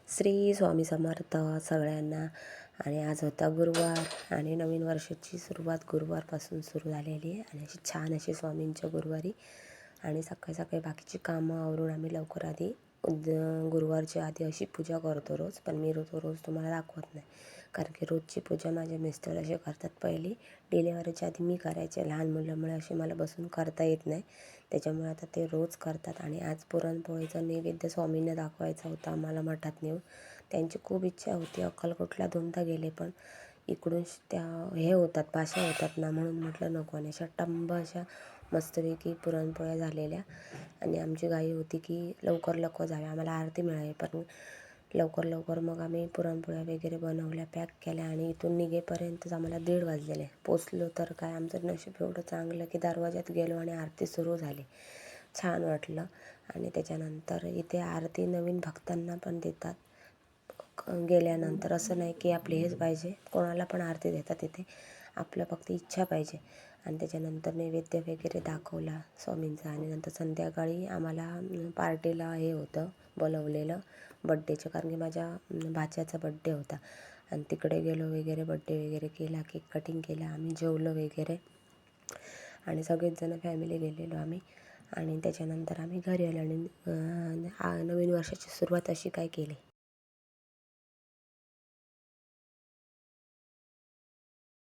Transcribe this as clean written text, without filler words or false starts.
श्री स्वामी समर्थ सगळ्यांना. आणि आज होता गुरुवार आणि नवीन वर्षाची सुरुवात गुरुवारपासून सुरू झालेली आहे आणि अशी छान अशी स्वामींच्या गुरुवारी. आणि सकाळी सकाळी बाकीची कामं आवरून आम्ही लवकर आधी गुरुवारच्या आधी अशी पूजा करतो रोज. पण मी रोज तुम्हाला दाखवत नाही, कारण की रोजची पूजा माझे मिस्टर असे करतात. पहिली डिलेवरीच्या आधी मी करायचे, लहान मुलामुळे असे मला बसून करता येत नाही, त्याच्यामुळे आता ते रोज करतात. आणि आज पुरणपोळीचा नैवेद्य स्वामींना दाखवायचा होता आम्हाला मठात नेऊन. त्यांची खूप इच्छा होती. अक्कलकोटला 2दा गेले, पण इकडून त्या हे होतात, पाशा होतात ना, म्हणून म्हटलं नको. आणि अशा टंब अशा मस्तपैकी पुरणपोळ्या झालेल्या. आणि आमची घाई होती की लवकर जाव्या, आम्हाला आरती मिळावी. पण लवकर मग आम्ही पुरणपोळ्या वगैरे बनवल्या, पॅक केल्या आणि इथून निघेपर्यंतच आम्हाला 1:30 वाजलेले. पोचलो तर काय, आमचं नशीब एवढं चांगलं की दरवाज्यात गेलो आणि आरती सुरू झाली. छान वाटलं. आणि त्याच्यानंतर इथे आरती नवीन भक्तांना पण देतात गेल्यानंतर. असं नाही की आपले हेच पाहिजे, कोणाला पण आरती देतात इथे, आपलं फक्त इच्छा पाहिजे. आणि त्याच्यानंतर नैवेद्य वगैरे दाखवला स्वामींचा. आणि नंतर संध्याकाळी आम्हाला पार्टीला हे होतं बोलवलेलं बड्डेचं, कारण की माझ्या भाच्याचा बड्डे होता. आणि तिकडे गेलो वगैरे, बड्डे वगैरे केला, केक कटिंग केला, आम्ही जेवलो वगैरे आणि सगळेच जण फॅमिली गेलेलो आम्ही. आणि त्याच्यानंतर आम्ही घरी आलो आणि नवीन वर्षाची सुरुवात अशी काय केली.